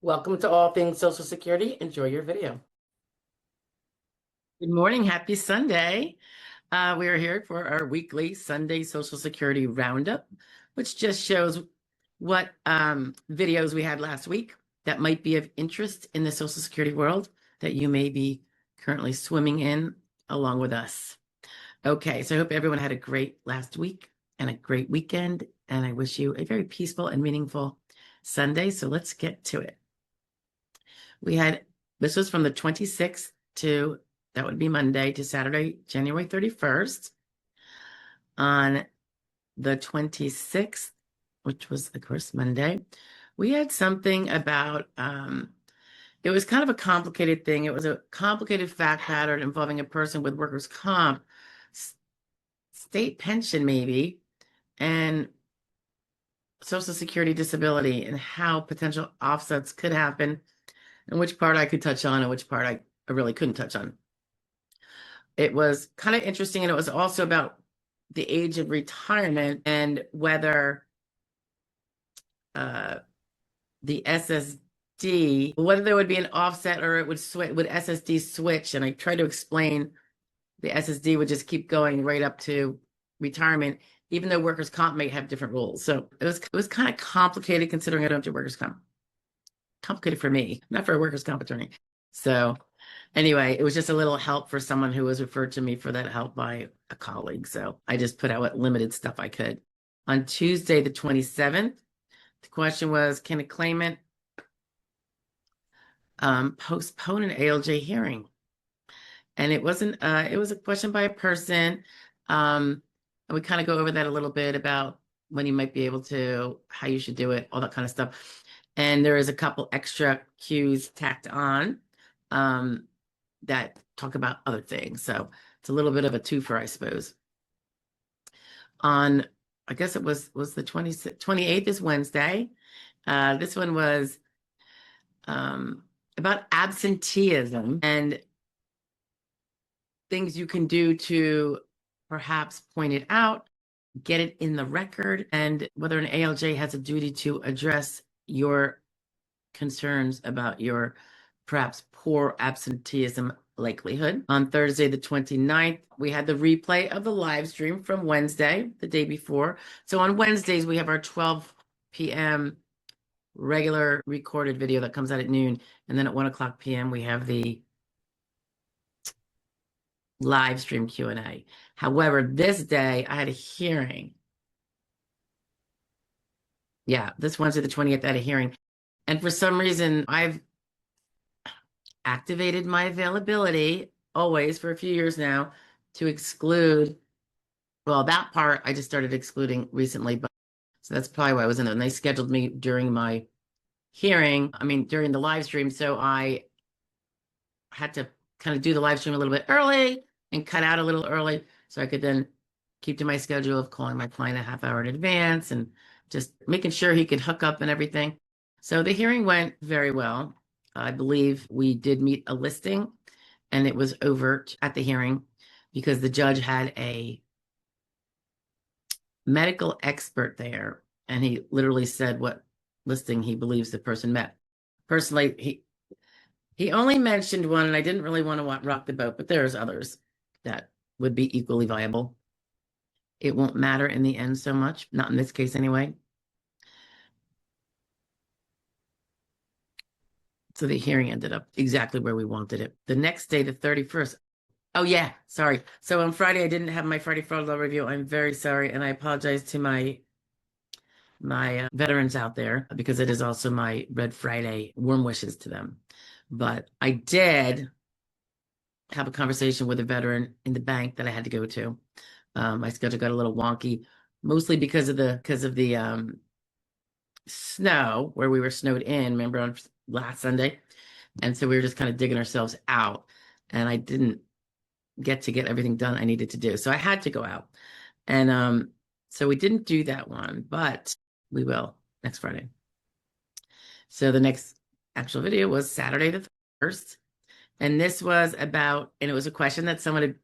Welcome to All Things Social Security. Enjoy your video. Good morning. Happy Sunday. We are here for our weekly Sunday Social Security Roundup, which just shows what videos we had last week that might be of interest in the Social Security world that you may be currently swimming in along with us. Okay, so I hope everyone had a great last week and a great weekend, and I wish you a very peaceful and meaningful Sunday. So let's get to it. This was from the 26th to, that would be Monday, to Saturday, January 31st. On the 26th, which was, of course, Monday, we had something about, it was kind of a complicated thing. It was a complicated fact pattern involving a person with workers' comp, state pension maybe, and Social Security disability, and how potential offsets could happen, and which part I could touch on and which part I really couldn't touch on. It was kind of interesting, and it was also about the age of retirement and whether the SSD, whether there would be an offset or it would switch, would SSD switch. And I tried to explain the SSD would just keep going right up to retirement, even though workers' comp may have different rules. So it was kind of complicated considering I don't do workers' comp. Complicated for me, not for a workers' comp attorney. So anyway, it was just a little help for someone who was referred to me for that help by a colleague. So I just put out what limited stuff I could. On Tuesday, the 27th, the question was, can a claimant postpone an ALJ hearing? And it wasn't, it was a question by a person. And we kind of go over that a little bit about when you might be able to, how you should do it, all that kind of stuff. And there is a couple extra cues tacked on that talk about other things. So it's a little bit of a twofer, I suppose. On, I guess it was the 28th is Wednesday. This one was about absenteeism and things you can do to perhaps point it out, get it in the record, and whether an ALJ has a duty to address your concerns about your perhaps poor absenteeism likelihood. On Thursday, the 29th, we had the replay of the live stream from Wednesday, the day before. So on Wednesdays, we have our 12 p.m. regular recorded video that comes out at noon. And then at 1 o'clock p.m., we have the live stream Q&A. However, this day I had a hearing. Yeah, this Wednesday, the 20th, I had a hearing. And for some reason, I've activated my availability always for a few years now to exclude, well, that part I just started excluding recently, but so that's probably why I was in there. And they scheduled me during my hearing, during the live stream. So I had to kind of do the live stream a little bit early and cut out a little early so I could then keep to my schedule of calling my client a half hour in advance and just making sure he could hook up and everything. So the hearing went very well. I believe we did meet a listing, and it was overt at the hearing because the judge had a medical expert there, and he literally said what listing he believes the person met. Personally, he only mentioned one, and I didn't really want to rock the boat, but there's others that would be equally viable. It won't matter in the end so much, not in this case anyway. So the hearing ended up exactly where we wanted it. The next day, the 31st. Oh yeah, sorry. So on Friday, I didn't have my Friday fraud law review. I'm very sorry. And I apologize to my veterans out there because it is also my Red Friday. Warm wishes to them. But I did have a conversation with a veteran in the bank that I had to go to. My schedule got a little wonky, mostly because of the snow, where we were snowed in, remember, on last Sunday. And so we were just kind of digging ourselves out, and I didn't get everything done I needed to do. So I had to go out. And so we didn't do that one, but we will next Friday. So the next actual video was Saturday the 1st. And this was about, and it was a question that someone had,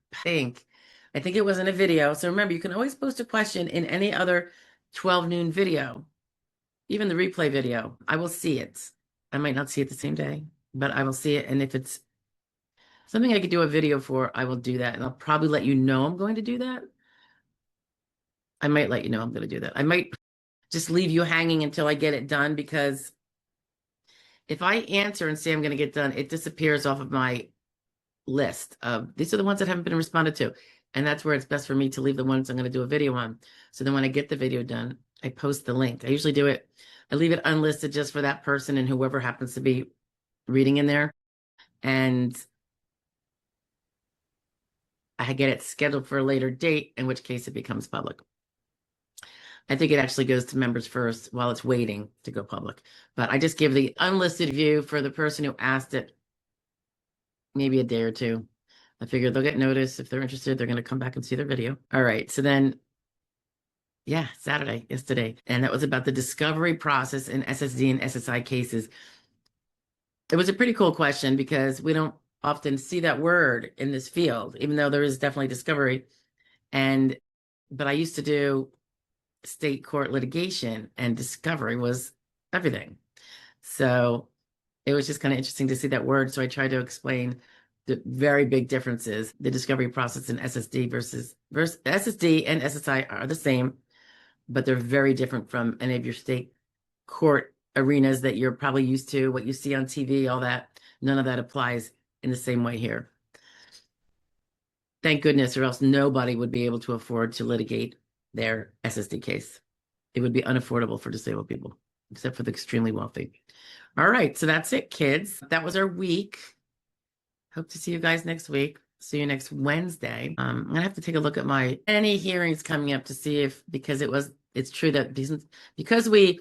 I think it wasn't a video. So remember, you can always post a question in any other 12 noon video, even the replay video. I will see it. I might not see it the same day, but I will see it. And if it's something I could do a video for, I will do that. And I'll probably let you know I'm going to do that. I might let you know I'm going to do that. I might just leave you hanging until I get it done, because if I answer and say I'm going to get done, it disappears off of my list of these are the ones that haven't been responded to. And that's where it's best for me to leave the ones I'm going to do a video on. So then when I get the video done, I post the link. I usually do it, I leave it unlisted just for that person and whoever happens to be reading in there. And I get it scheduled for a later date, in which case it becomes public. I think it actually goes to members first while it's waiting to go public. But I just give the unlisted view for the person who asked it maybe a day or two. I figure they'll get notice. If they're interested, they're going to come back and see their video. All right. So then, yeah, Saturday, yesterday. And that was about the discovery process in SSD and SSI cases. It was a pretty cool question because we don't often see that word in this field, even though there is definitely discovery. But I used to do state court litigation, and discovery was everything. So it was just kind of interesting to see that word. So I tried to explain the very big differences. The discovery process in SSD versus SSD and SSI are the same, but they're very different from any of your state court arenas that you're probably used to, what you see on TV, all that. None of that applies in the same way here. Thank goodness, or else nobody would be able to afford to litigate their SSD case. It would be unaffordable for disabled people, except for the extremely wealthy. All right, so that's it, kids. That was our week. Hope to see you guys next week. See you next Wednesday. I'm gonna have to take a look at any hearings coming up to see if, because it's true that because we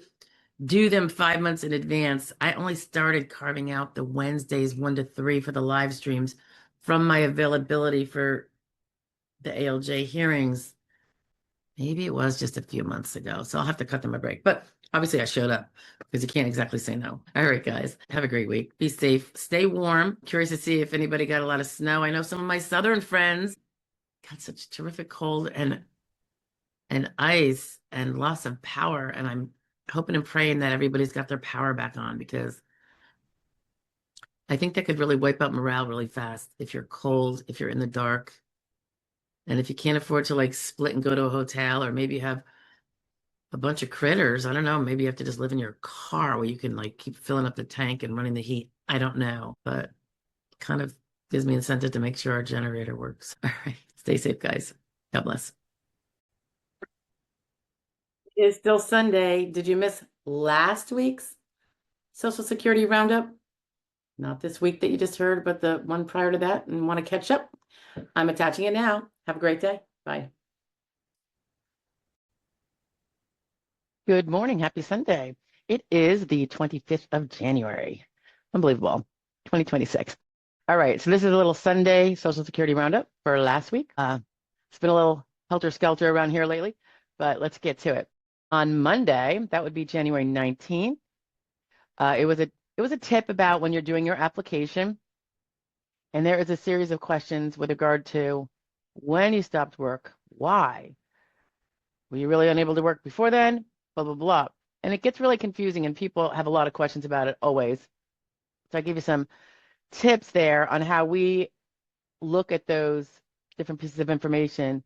do them 5 months in advance, I only started carving out the Wednesdays 1 to 3 for the live streams from my availability for the ALJ hearings. Maybe it was just a few months ago, so I'll have to cut them a break. But obviously I showed up because you can't exactly say no. All right, guys, have a great week. Be safe, stay warm. Curious to see if anybody got a lot of snow. I know some of my southern friends got such terrific cold and ice and loss of power, and I'm hoping and praying that everybody's got their power back on, because I think that could really wipe out morale really fast if you're cold, if you're in the dark, and if you can't afford to like split and go to a hotel, or maybe you have a bunch of critters. I don't know. Maybe you have to just live in your car where you can like keep filling up the tank and running the heat. I don't know, but kind of gives me incentive to make sure our generator works. All right. Stay safe, guys. God bless. It's still Sunday. Did you miss last week's Social Security roundup? Not this week that you just heard, but the one prior to that, and want to catch up? I'm attaching it now. Have a great day. Bye. Good morning. Happy Sunday. It is the 25th of January. Unbelievable. 2026. All right. So this is a little Sunday Social Security roundup for last week. It's been a little helter-skelter around here lately, but let's get to it. On Monday, that would be January 19th, it was a tip about when you're doing your application, and there is a series of questions with regard to when you stopped work, why? Were you really unable to work before then? Blah, blah, blah. And it gets really confusing, and people have a lot of questions about it always. So I give you some tips there on how we look at those different pieces of information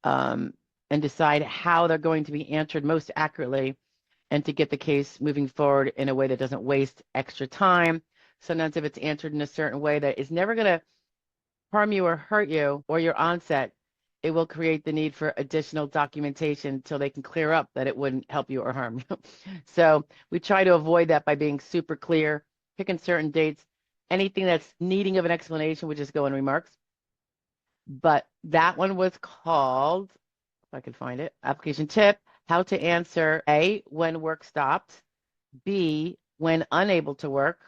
and decide how they're going to be answered most accurately, and to get the case moving forward in a way that doesn't waste extra time. Sometimes if it's answered in a certain way that is never going to harm you or hurt you or your onset, it will create the need for additional documentation until they can clear up that it wouldn't help you or harm you. So we try to avoid that by being super clear, picking certain dates. Anything that's needing of an explanation would just go in remarks. But that one was called, if I could find it, application tip, how to answer A, when work stopped, B, when unable to work,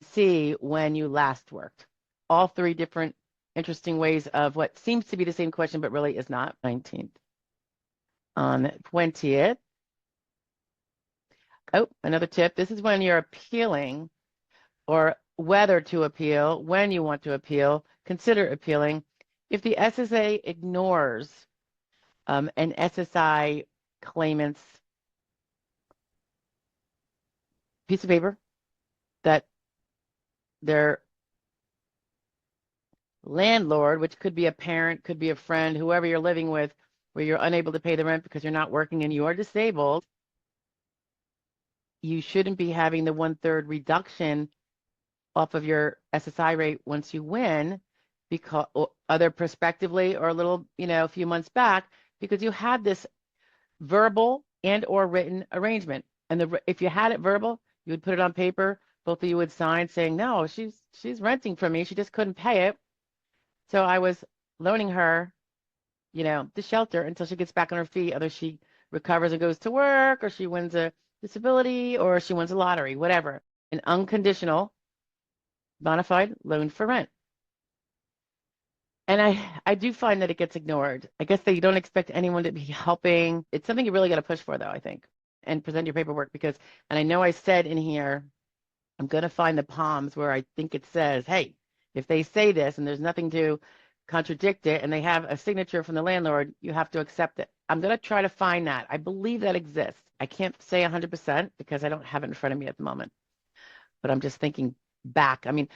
C, when you last worked. All three different interesting ways of what seems to be the same question, but really is not. 19th. On 20th. Oh, another tip. This is when you're appealing, or whether to appeal, when you want to appeal, consider appealing. If the SSA ignores an SSI claimant's piece of paper that their landlord, which could be a parent, could be a friend, whoever you're living with, where you're unable to pay the rent because you're not working and you're disabled, you shouldn't be having the 1/3 reduction off of your SSI rate once you win, because either prospectively or a little, a few months back, because you had this verbal and or written arrangement. And if you had it verbal, you would put it on paper. Both of you would sign saying, no, she's renting from me. She just couldn't pay it. So I was loaning her, the shelter until she gets back on her feet. Either she recovers and goes to work, or she wins a disability, or she wins a lottery, whatever. An unconditional bona fide loan for rent. And I do find that it gets ignored. I guess they don't expect anyone to be helping. It's something you really got to push for, though, I think, and present your paperwork because, and I know I said in here, I'm going to find the palms where I think it says, hey, if they say this and there's nothing to contradict it and they have a signature from the landlord, you have to accept it. I'm going to try to find that. I believe that exists. I can't say 100% because I don't have it in front of me at the moment, but I'm just thinking back. I mean,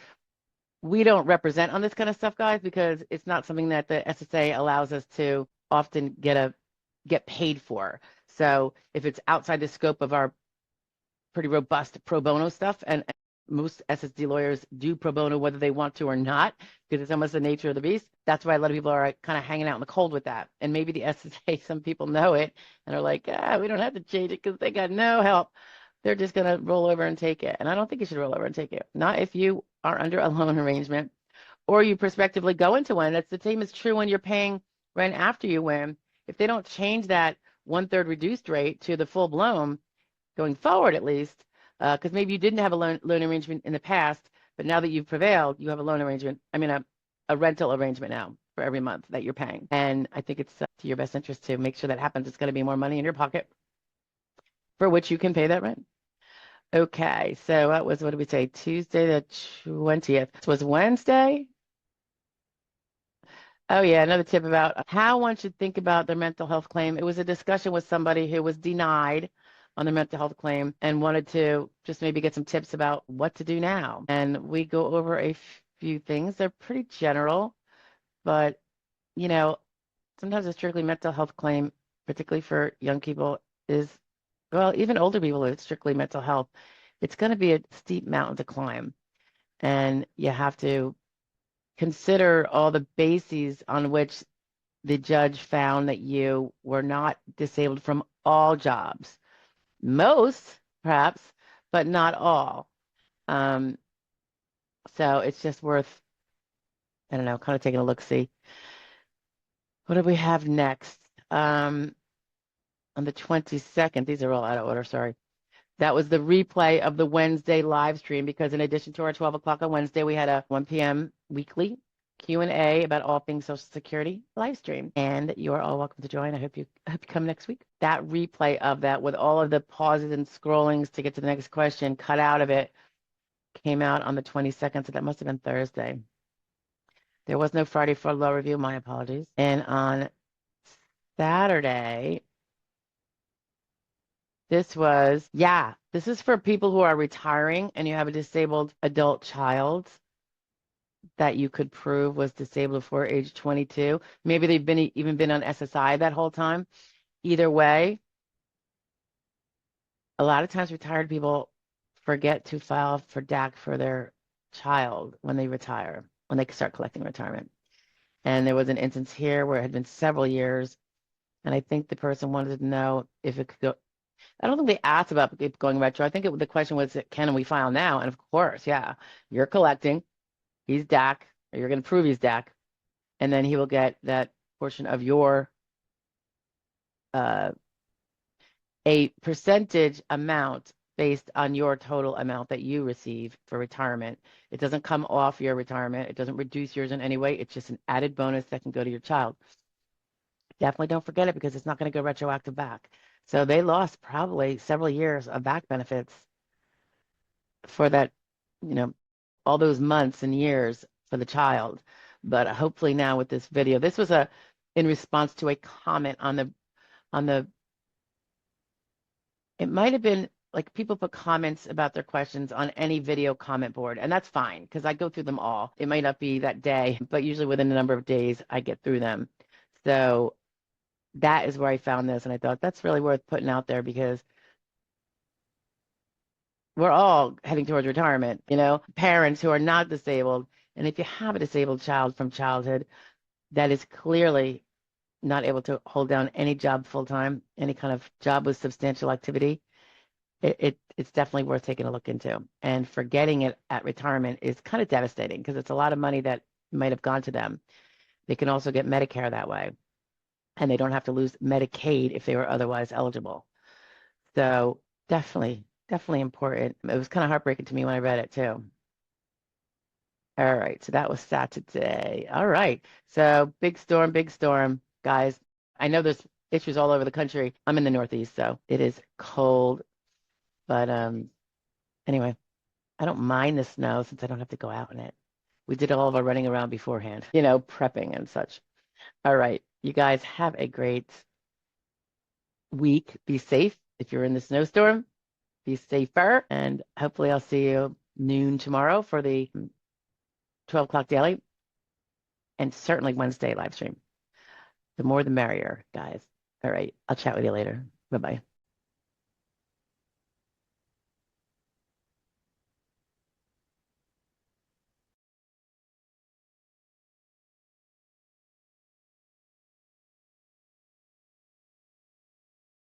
we don't represent on this kind of stuff, guys, because it's not something that the SSA allows us to often get paid for. So if it's outside the scope of our pretty robust pro bono stuff, and most SSD lawyers do pro bono whether they want to or not, because it's almost the nature of the beast. That's why a lot of people are kind of hanging out in the cold with that. And maybe the SSA, some people know it and are like, we don't have to change it because they got no help. They're just going to roll over and take it. And I don't think you should roll over and take it. Not if you are under a loan arrangement or you prospectively go into one. That's the same is true when you're paying rent after you win. If they don't change that 1/3 reduced rate to the full blown going forward, at least, because maybe you didn't have a loan arrangement in the past, but now that you've prevailed, you have a loan arrangement. I mean, a rental arrangement now for every month that you're paying. And I think it's to your best interest to make sure that happens. It's going to be more money in your pocket for which you can pay that rent. Okay, so that was, what did we say? Tuesday the 20th. This was Wednesday. Oh, yeah, another tip about how one should think about their mental health claim. It was a discussion with somebody who was denied on their mental health claim and wanted to just maybe get some tips about what to do now. And we go over a few things. They're pretty general, but, sometimes a strictly mental health claim, particularly for young people, is, well, even older people, it's strictly mental health. It's going to be a steep mountain to climb. And you have to consider all the bases on which the judge found that you were not disabled from all jobs. Most, perhaps, but not all. So it's just worth, I don't know, kind of taking a look, see. What do we have next? On the 22nd, these are all out of order, sorry. That was the replay of the Wednesday live stream because in addition to our 12 o'clock on Wednesday, we had a 1 p.m. weekly Q&A about all things Social Security live stream. And you are all welcome to join. I hope you come next week. That replay of that with all of the pauses and scrollings to get to the next question cut out of it came out on the 22nd, so that must have been Thursday. There was no Friday for law review, my apologies. And on Saturday, this is for people who are retiring and you have a disabled adult child that you could prove was disabled before age 22. Maybe they've even been on SSI that whole time. Either way, a lot of times retired people forget to file for DAC for their child when they retire, when they start collecting retirement. And there was an instance here where it had been several years, and I think the person wanted to know if it could go. I don't think they asked about it going retro. I think the question was, can we file now? And of course, yeah, you're collecting. He's DAC, or you're going to prove he's DAC, and then he will get that portion of your a percentage amount based on your total amount that you receive for retirement. It doesn't come off your retirement. It doesn't reduce yours in any way. It's just an added bonus that can go to your child. Definitely don't forget it because it's not going to go retroactive back. So they lost probably several years of back benefits for that, all those months and years for the child. But hopefully now with this video, this was in response to a comment on the, it might have been like people put comments about their questions on any video comment board, and that's fine because I go through them all. It might not be that day, but usually within a number of days, I get through them. So that is where I found this, and I thought that's really worth putting out there because we're all heading towards retirement, parents who are not disabled. And if you have a disabled child from childhood that is clearly not able to hold down any job full time, any kind of job with substantial activity, it's definitely worth taking a look into. And forgetting it at retirement is kind of devastating because it's a lot of money that might have gone to them. They can also get Medicare that way, and they don't have to lose Medicaid if they were otherwise eligible. So definitely, definitely important. It was kind of heartbreaking to me when I read it too. All right, so that was Saturday. All right, so big storm, guys. I know there's issues all over the country. I'm in the Northeast, so it is cold. But anyway, I don't mind the snow since I don't have to go out in it. We did all of our running around beforehand, prepping and such. All right, you guys have a great week. Be safe if you're in the snowstorm. Be safer, and hopefully I'll see you noon tomorrow for the 12 o'clock daily, and certainly Wednesday live stream. The more the merrier, guys. All right, I'll chat with you later. Bye-bye.